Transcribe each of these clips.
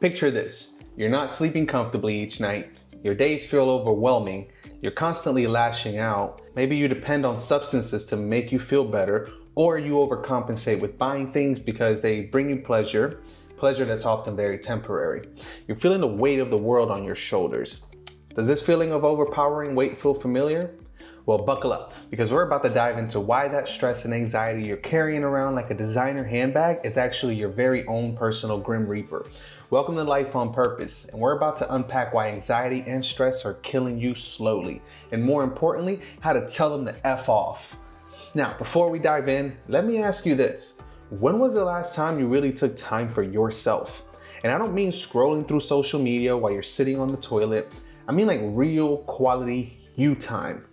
Picture this, you're not sleeping comfortably each night, your days feel overwhelming, you're constantly lashing out, maybe you depend on substances to make you feel better, or you overcompensate with buying things because they bring you pleasure that's often very temporary. You're feeling the weight of the world on your shoulders. Does this feeling of overpowering weight feel familiar? Well, buckle up, because we're about to dive into why that stress and anxiety you're carrying around like a designer handbag is actually your very own personal Grim Reaper. Welcome to Life on Purpose, and we're about to unpack why anxiety and stress are killing you slowly, and more importantly, how to tell them to F off. Now, before we dive in, let me ask you this. When was the last time you really took time for yourself? And I don't mean scrolling through social media while you're sitting on the toilet. I mean like real quality you time.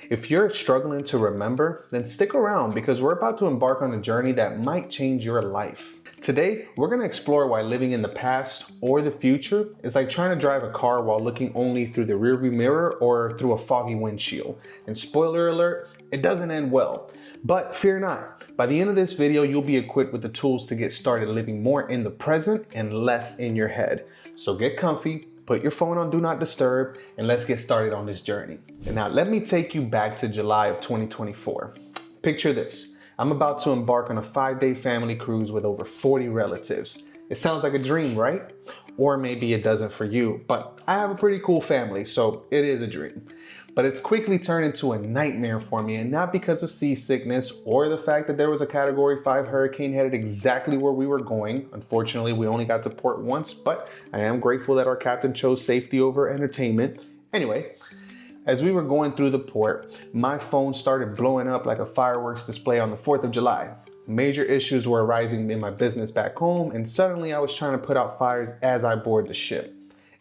If you're struggling to remember, then stick around because we're about to embark on a journey that might change your life. Today, we're going to explore why living in the past or the future is like trying to drive a car while looking only through the rearview mirror or through a foggy windshield. And spoiler alert, it doesn't end well. But fear not, by the end of this video, you'll be equipped with the tools to get started living more in the present and less in your head. So get comfy. Put your phone on Do Not Disturb, and let's get started on this journey. And now let me take you back to July of 2024. Picture this. I'm about to embark on a 5-day family cruise with over 40 relatives. It sounds like a dream, right? Or maybe it doesn't for you, but I have a pretty cool family, so it is a dream. But it's quickly turned into a nightmare for me, and not because of seasickness or the fact that there was a Category 5 hurricane headed exactly where we were going. Unfortunately, we only got to port once, but I am grateful that our captain chose safety over entertainment. Anyway, as we were going through the port, my phone started blowing up like a fireworks display on the 4th of July. Major issues were arising in my business back home, and suddenly I was trying to put out fires as I board the ship.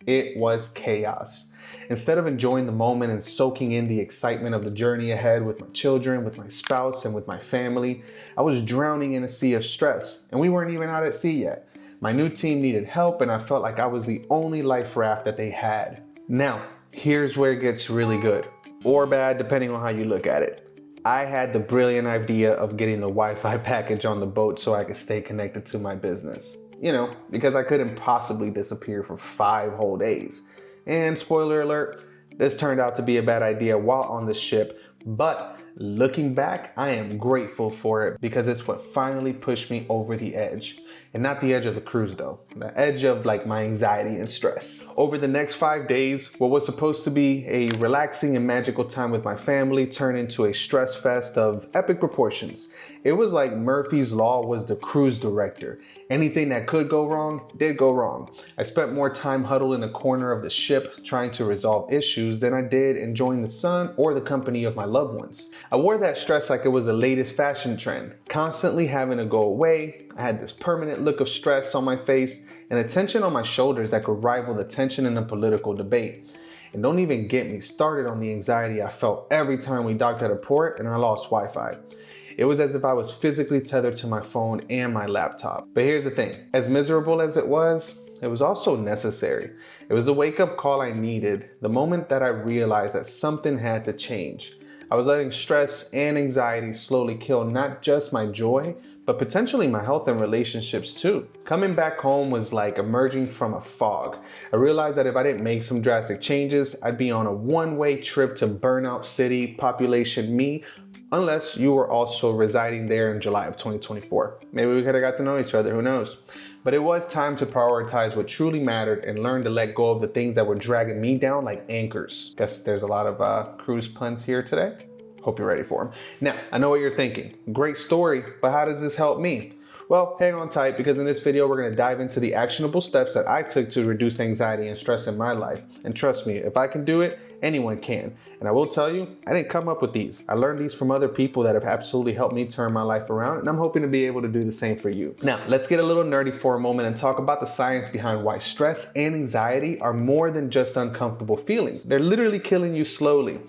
It was chaos. Instead of enjoying the moment and soaking in the excitement of the journey ahead with my children, with my spouse, and with my family, I was drowning in a sea of stress, and we weren't even out at sea yet. My new team needed help, and I felt like I was the only life raft that they had. Now, here's where it gets really good, or bad, depending on how you look at it. I had the brilliant idea of getting the Wi-Fi package on the boat so I could stay connected to my business. You know, because I couldn't possibly disappear for 5 whole days. And spoiler alert, this turned out to be a bad idea while on the ship, but looking back, I am grateful for it because it's what finally pushed me over the edge. And not the edge of the cruise though, the edge of like my anxiety and stress. Over the next 5 days, what was supposed to be a relaxing and magical time with my family turned into a stress fest of epic proportions. It was like Murphy's Law was the cruise director. Anything that could go wrong, did go wrong. I spent more time huddled in a corner of the ship trying to resolve issues than I did enjoying the sun or the company of my loved ones. I wore that stress like it was the latest fashion trend, constantly having to go away. I had this permanent look of stress on my face and a tension on my shoulders that could rival the tension in a political debate. And don't even get me started on the anxiety I felt every time we docked at a port and I lost Wi-Fi. It was as if I was physically tethered to my phone and my laptop. But here's the thing, as miserable as it was also necessary. It was the wake-up call I needed, the moment that I realized that something had to change. I was letting stress and anxiety slowly kill not just my joy, but potentially my health and relationships too. Coming back home was like emerging from a fog. I realized that if I didn't make some drastic changes, I'd be on a one-way trip to Burnout City, population me, unless you were also residing there in July of 2024. Maybe we could have got to know each other, who knows? But it was time to prioritize what truly mattered and learn to let go of the things that were dragging me down like anchors. Guess there's a lot of cruise puns here today. Hope you're ready for them. Now, I know what you're thinking. Great story, but how does this help me? Well, hang on tight because in this video, we're gonna dive into the actionable steps that I took to reduce anxiety and stress in my life. And trust me, if I can do it, anyone can. And I will tell you, I didn't come up with these. I learned these from other people that have absolutely helped me turn my life around, and I'm hoping to be able to do the same for you. Now, let's get a little nerdy for a moment and talk about the science behind why stress and anxiety are more than just uncomfortable feelings. They're literally killing you slowly.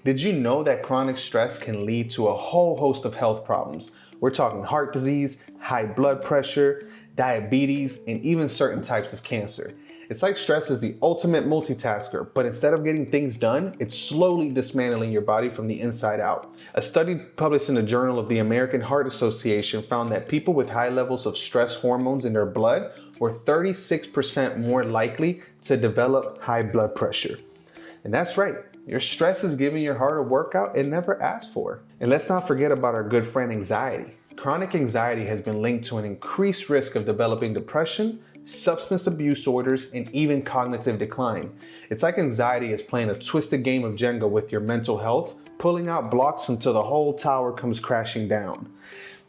Did you know that chronic stress can lead to a whole host of health problems? We're talking heart disease, high blood pressure, diabetes, and even certain types of cancer. It's like stress is the ultimate multitasker, but instead of getting things done, it's slowly dismantling your body from the inside out. A study published in the Journal of the American Heart Association found that people with high levels of stress hormones in their blood or 36% more likely to develop high blood pressure. And that's right, your stress is giving your heart a workout it never asked for. And let's not forget about our good friend anxiety. Chronic anxiety has been linked to an increased risk of developing depression, substance abuse disorders, and even cognitive decline. It's like anxiety is playing a twisted game of Jenga with your mental health, pulling out blocks until the whole tower comes crashing down.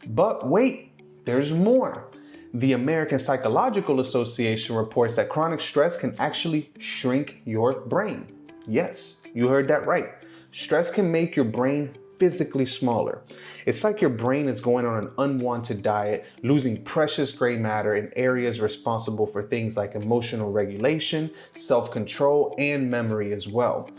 But wait, there's more. The American Psychological Association reports that chronic stress can actually shrink your brain. Yes, you heard that right. Stress can make your brain physically smaller. It's like your brain is going on an unwanted diet, losing precious gray matter in areas responsible for things like emotional regulation, self-control, and memory as well.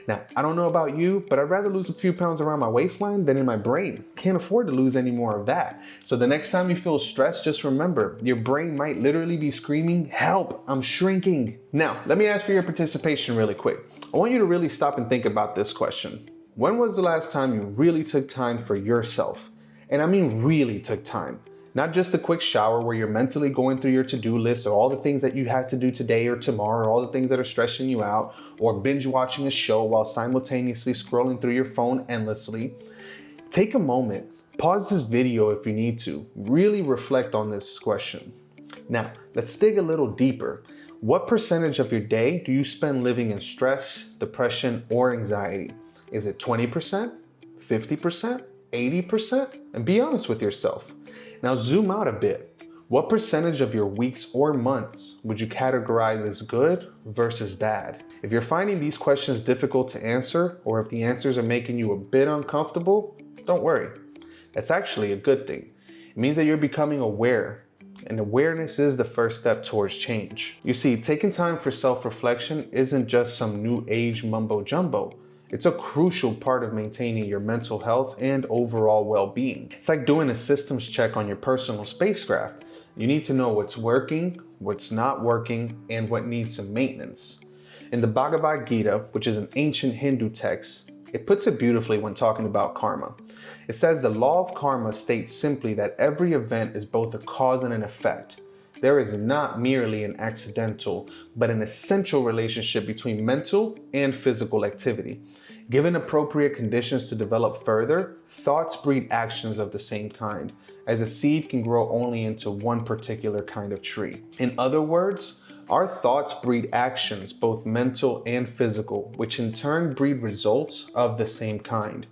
Now, I don't know about you, but I'd rather lose a few pounds around my waistline than in my brain. Can't afford to lose any more of that. So the next time you feel stressed, just remember, your brain might literally be screaming, "Help, I'm shrinking." Now, let me ask for your participation really quick. I want you to really stop and think about this question. When was the last time you really took time for yourself? And I mean really took time. Not just a quick shower where you're mentally going through your to-do list or all the things that you have to do today or tomorrow, or all the things that are stressing you out, or binge watching a show while simultaneously scrolling through your phone endlessly. Take a moment, pause this video if you need to, really reflect on this question. Now, let's dig a little deeper. What percentage of your day do you spend living in stress, depression, or anxiety? Is it 20%, 50%, 80%? And be honest with yourself. Now zoom out a bit. What percentage of your weeks or months would you categorize as good versus bad? If you're finding these questions difficult to answer, or if the answers are making you a bit uncomfortable, don't worry. That's actually a good thing. It means that you're becoming aware, and awareness is the first step towards change. You see, taking time for self-reflection isn't just some new age mumbo jumbo. It's a crucial part of maintaining your mental health and overall well-being. It's like doing a systems check on your personal spacecraft. You need to know what's working, what's not working, and what needs some maintenance. In the Bhagavad Gita, which is an ancient Hindu text, it puts it beautifully when talking about karma. It says the law of karma states simply that every event is both a cause and an effect. There is not merely an accidental, but an essential relationship between mental and physical activity. Given appropriate conditions to develop further, thoughts breed actions of the same kind, as a seed can grow only into one particular kind of tree. In other words, our thoughts breed actions, both mental and physical, which in turn breed results of the same kind.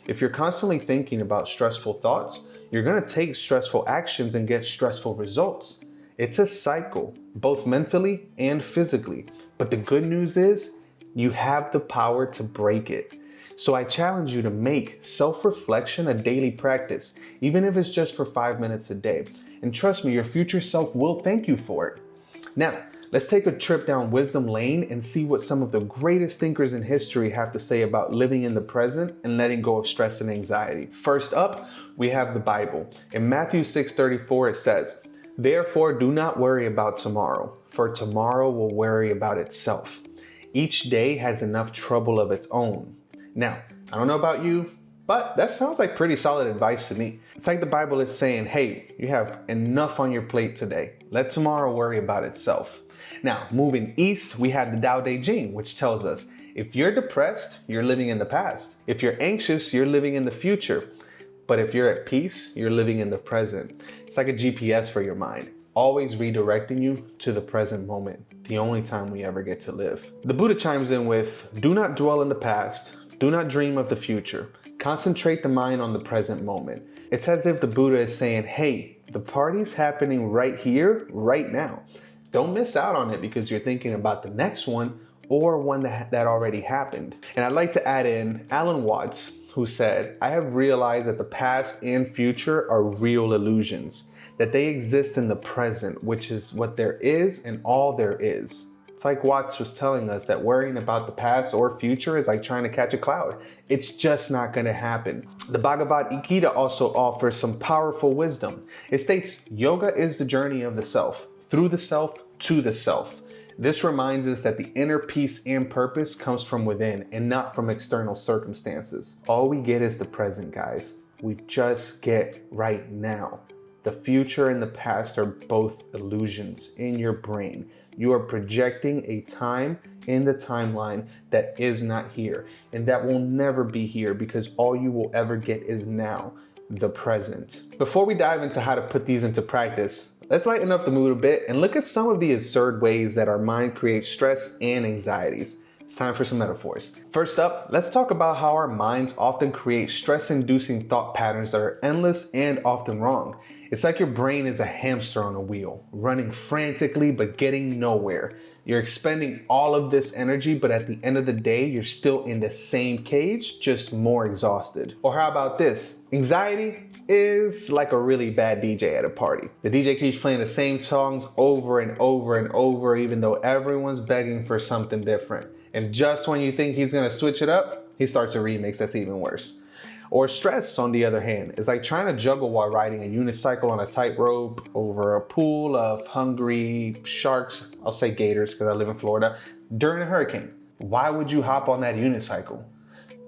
If you're constantly thinking about stressful thoughts, you're going to take stressful actions and get stressful results. It's a cycle, both mentally and physically. But the good news is, you have the power to break it. So I challenge you to make self-reflection a daily practice, even if it's just for 5 minutes a day. And trust me, your future self will thank you for it. Now, let's take a trip down wisdom lane and see what some of the greatest thinkers in history have to say about living in the present and letting go of stress and anxiety. First up, we have the Bible. In Matthew 6:34, it says, "Therefore do not worry about tomorrow, for tomorrow will worry about itself. Each day has enough trouble of its own." Now, I don't know about you, but that sounds like pretty solid advice to me. It's like the Bible is saying, hey, you have enough on your plate today. Let tomorrow worry about itself. Now, moving east, we have the Tao Te Ching, which tells us, if you're depressed, you're living in the past. If you're anxious, you're living in the future. But if you're at peace, you're living in the present. It's like a GPS for your mind, always redirecting you to the present moment, the only time we ever get to live. The Buddha chimes in with, do not dwell in the past, do not dream of the future, concentrate the mind on the present moment. It's as if the Buddha is saying, hey, the party's happening right here, right now. Don't miss out on it because you're thinking about the next one or one that already happened. And I'd like to add in Alan Watts, who said, I have realized that the past and future are real illusions, that they exist in the present, which is what there is and all there is. It's like Watts was telling us that worrying about the past or future is like trying to catch a cloud. It's just not going to happen. The Bhagavad Gita also offers some powerful wisdom. It states, yoga is the journey of the self, through the self to the self. This reminds us that the inner peace and purpose comes from within and not from external circumstances. All we get is the present, guys. We just get right now. the future and the past are both illusions in your brain. You are projecting a time in the timeline that is not here and that will never be here, because all you will ever get is now, the present. Before we dive into how to put these into practice, let's lighten up the mood a bit and look at some of the absurd ways that our mind creates stress and anxieties. It's time for some metaphors. First up, let's talk about how our minds often create stress-inducing thought patterns that are endless and often wrong. It's like your brain is a hamster on a wheel, running frantically but getting nowhere. You're expending all of this energy, but at the end of the day, you're still in the same cage, just more exhausted. Or how about this? Anxiety is like a really bad DJ at a party. The DJ keeps playing the same songs over and over and over, even though everyone's begging for something different. And just when you think he's gonna switch it up, he starts a remix that's even worse. Or stress, on the other hand, is like trying to juggle while riding a unicycle on a tightrope over a pool of hungry sharks, I'll say gators because I live in Florida, during a hurricane. Why would you hop on that unicycle?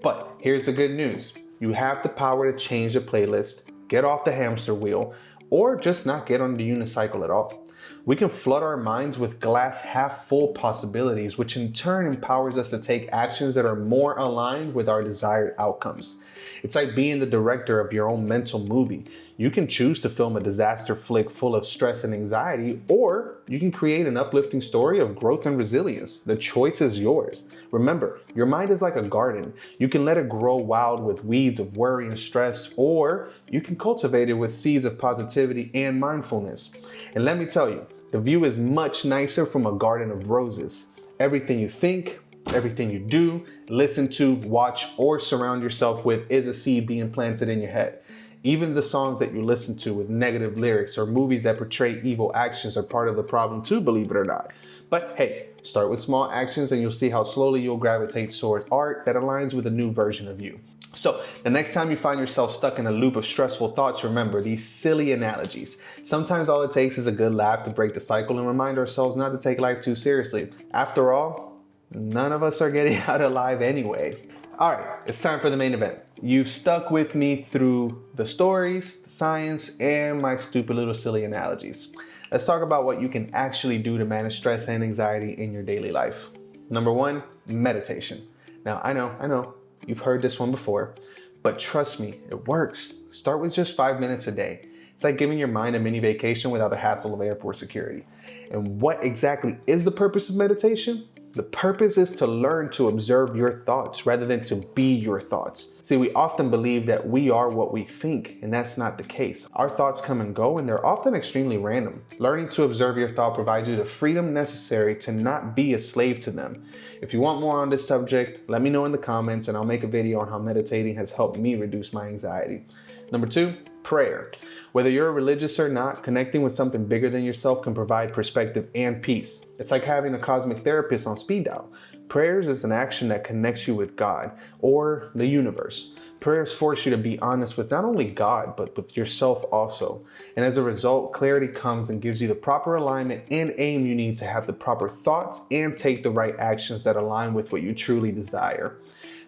But here's the good news. You have the power to change the playlist, get off the hamster wheel, or just not get on the unicycle at all. We can flood our minds with glass half full possibilities, which in turn empowers us to take actions that are more aligned with our desired outcomes. It's like being the director of your own mental movie. You can choose to film a disaster flick full of stress and anxiety, or you can create an uplifting story of growth and resilience. The choice is yours. Remember, your mind is like a garden. You can let it grow wild with weeds of worry and stress, or you can cultivate it with seeds of positivity and mindfulness. And let me tell you, the view is much nicer from a garden of roses. Everything you think, everything you do, listen to, watch, or surround yourself with is a seed being planted in your head. Even the songs that you listen to with negative lyrics or movies that portray evil actions are part of the problem too, believe it or not. But hey, start with small actions and you'll see how slowly you'll gravitate toward art that aligns with a new version of you. So the next time you find yourself stuck in a loop of stressful thoughts, remember these silly analogies. Sometimes all it takes is a good laugh to break the cycle and remind ourselves not to take life too seriously. After all, none of us are getting out alive anyway. All right, it's time for the main event. You've stuck with me through the stories, the science, and my stupid little silly analogies. Let's talk about what you can actually do to manage stress and anxiety in your daily life. Number one, meditation. Now, I know, you've heard this one before, but trust me, it works. Start with just 5 minutes a day. It's like giving your mind a mini vacation without the hassle of airport security. And what exactly is the purpose of meditation? The purpose is to learn to observe your thoughts rather than to be your thoughts. See, we often believe that we are what we think, and that's not the case. Our thoughts come and go, and they're often extremely random. Learning to observe your thought provides you the freedom necessary to not be a slave to them. If you want more on this subject, let me know in the comments, and I'll make a video on how meditating has helped me reduce my anxiety. Number two, prayer. Whether you're religious or not, connecting with something bigger than yourself can provide perspective and peace. It's like having a cosmic therapist on speed dial. Prayers is an action that connects you with God or the universe. Prayers force you to be honest with not only God, but with yourself also. And as a result, clarity comes and gives you the proper alignment and aim you need to have the proper thoughts and take the right actions that align with what you truly desire.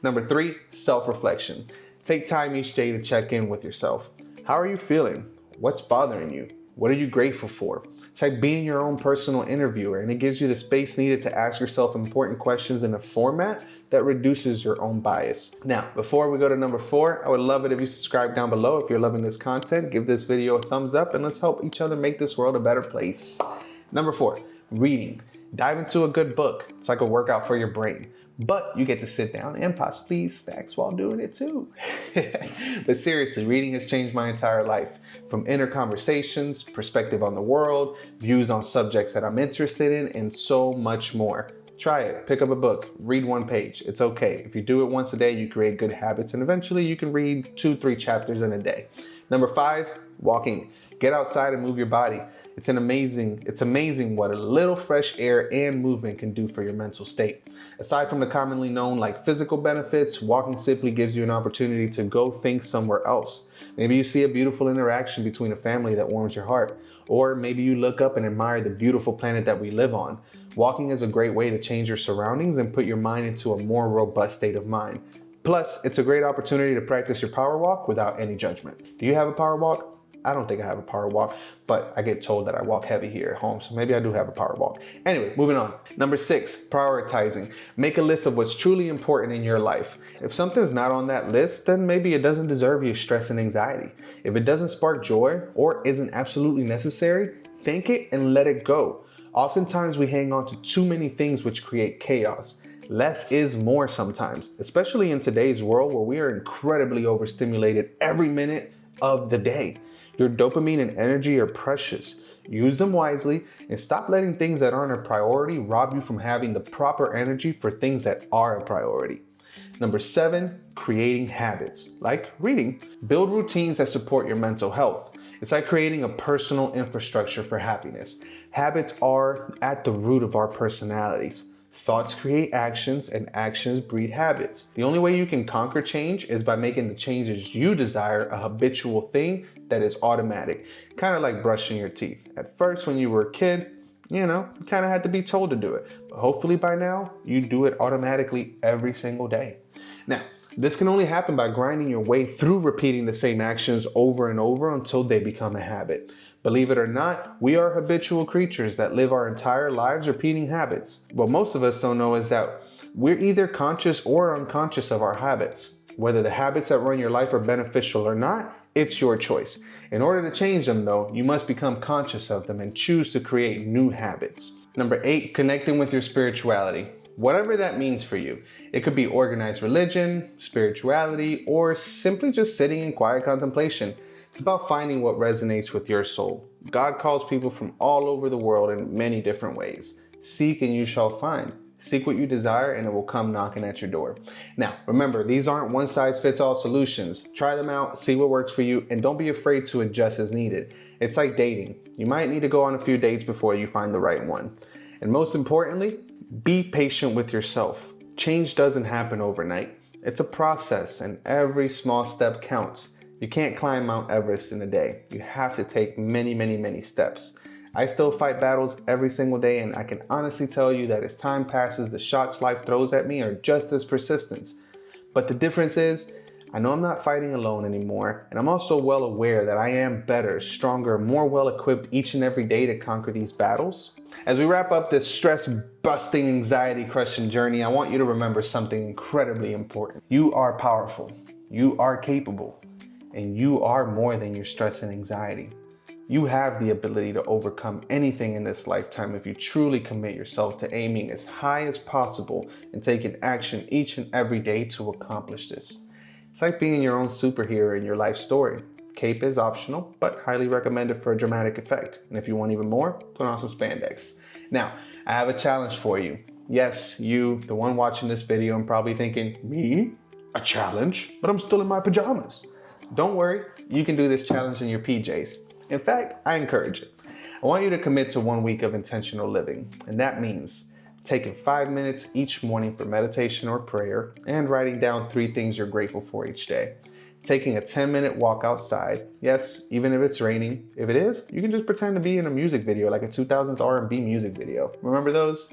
Number three, self-reflection. Take time each day to check in with yourself. How are you feeling? What's bothering you? What are you grateful for? It's like being your own personal interviewer, and it gives you the space needed to ask yourself important questions in a format that reduces your own bias. Now, before we go to number four, I would love it if you subscribe down below. If you're loving this content, give this video a thumbs up and let's help each other make this world a better place. Number four, reading. Dive into a good book. It's like a workout for your brain. But you get to sit down and possibly eat snacks while doing it too. But seriously, reading has changed my entire life. From inner conversations, perspective on the world, views on subjects that I'm interested in, and so much more. Try it, pick up a book, read one page. It's okay. If you do it once a day, you create good habits, and eventually you can read 2-3 chapters in a day. Number five, walking. Get outside and move your body. It's amazing what a little fresh air and movement can do for your mental state. Aside from the commonly known like physical benefits, walking simply gives you an opportunity to go think somewhere else. Maybe you see a beautiful interaction between a family that warms your heart, or maybe you look up and admire the beautiful planet that we live on. Walking is a great way to change your surroundings and put your mind into a more robust state of mind. Plus, it's a great opportunity to practice your power walk without any judgment. Do you have a power walk? I don't think I have a power walk, but I get told that I walk heavy here at home, so maybe I do have a power walk. Anyway, moving on. Number 6, prioritizing. Make a list of what's truly important in your life. If something's not on that list, then maybe it doesn't deserve your stress and anxiety. If it doesn't spark joy or isn't absolutely necessary, think it and let it go. Oftentimes we hang on to too many things which create chaos. Less is more sometimes, especially in today's world where we are incredibly overstimulated every minute of the day. Your dopamine and energy are precious. Use them wisely and stop letting things that aren't a priority rob you from having the proper energy for things that are a priority. Number 7, creating habits, like reading. Build routines that support your mental health. It's like creating a personal infrastructure for happiness. Habits are at the root of our personalities. Thoughts create actions and actions breed habits. The only way you can conquer change is by making the changes you desire a habitual thing that is automatic. Kind of like brushing your teeth. At first, when you were a kid, you kind of had to be told to do it. But hopefully by now, you do it automatically every single day. Now, this can only happen by grinding your way through repeating the same actions over and over until they become a habit. Believe it or not, we are habitual creatures that live our entire lives repeating habits. What most of us don't know is that we're either conscious or unconscious of our habits. Whether the habits that run your life are beneficial or not, it's your choice. In order to change them though, you must become conscious of them and choose to create new habits. Number 8, connecting with your spirituality. Whatever that means for you. It could be organized religion, spirituality, or simply just sitting in quiet contemplation. It's about finding what resonates with your soul. God calls people from all over the world in many different ways. Seek and you shall find. Seek what you desire and it will come knocking at your door. Now, remember, these aren't one-size-fits-all solutions. Try them out, see what works for you, and don't be afraid to adjust as needed. It's like dating. You might need to go on a few dates before you find the right one. And most importantly, be patient with yourself. Change doesn't happen overnight. It's a process and every small step counts. You can't climb Mount Everest in a day. You have to take many, many, many steps. I still fight battles every single day, and I can honestly tell you that as time passes, the shots life throws at me are just as persistent. But the difference is, I know I'm not fighting alone anymore, and I'm also well aware that I am better, stronger, more well-equipped each and every day to conquer these battles. As we wrap up this stress-busting, anxiety-crushing journey, I want you to remember something incredibly important. You are powerful. You are capable. And you are more than your stress and anxiety. You have the ability to overcome anything in this lifetime if you truly commit yourself to aiming as high as possible and taking action each and every day to accomplish this. It's like being your own superhero in your life story. Cape is optional, but highly recommended for a dramatic effect. And if you want even more, put on some spandex. Now, I have a challenge for you. Yes, you, the one watching this video, and probably thinking, me? A challenge? But I'm still in my pajamas. Don't worry, you can do this challenge in your PJs. In fact, I encourage it. I want you to commit to 1 week of intentional living, and that means taking 5 minutes each morning for meditation or prayer and writing down 3 things you're grateful for each day. Taking a 10-minute walk outside, yes, even if it's raining. If it is, you can just pretend to be in a music video, like a 2000s R&B music video. Remember those?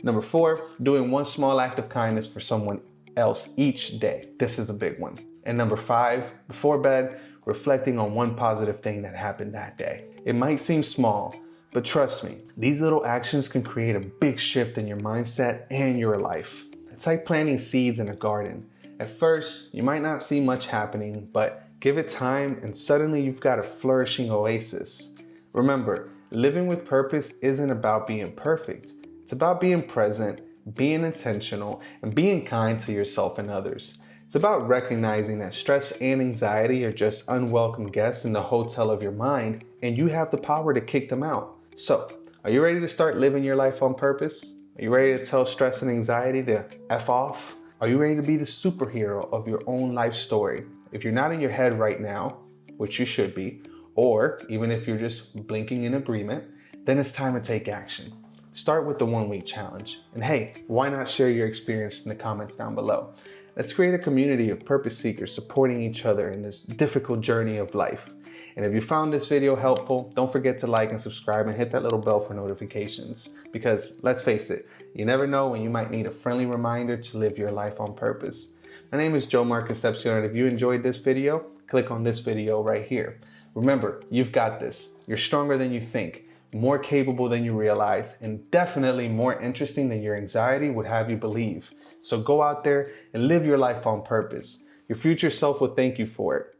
Number 4, doing 1 small act of kindness for someone else each day. This is a big one. And number 5, before bed, reflecting on 1 positive thing that happened that day. It might seem small, but trust me, these little actions can create a big shift in your mindset and your life. It's like planting seeds in a garden. At first, you might not see much happening, but give it time and suddenly you've got a flourishing oasis. Remember, living with purpose isn't about being perfect. It's about being present, being intentional, and being kind to yourself and others. It's about recognizing that stress and anxiety are just unwelcome guests in the hotel of your mind, and you have the power to kick them out. So, are you ready to start living your life on purpose? Are you ready to tell stress and anxiety to F off? Are you ready to be the superhero of your own life story? If you're not in your head right now, which you should be, or even if you're just blinking in agreement, then it's time to take action. Start with the 1 week challenge. And hey, why not share your experience in the comments down below? Let's create a community of purpose seekers supporting each other in this difficult journey of life. And if you found this video helpful, don't forget to like and subscribe and hit that little bell for notifications. Because let's face it, you never know when you might need a friendly reminder to live your life on purpose. My name is Joe Concepcion, and if you enjoyed this video, click on this video right here. Remember, you've got this. You're stronger than you think, more capable than you realize, and definitely more interesting than your anxiety would have you believe. So go out there and live your life on purpose. Your future self will thank you for it.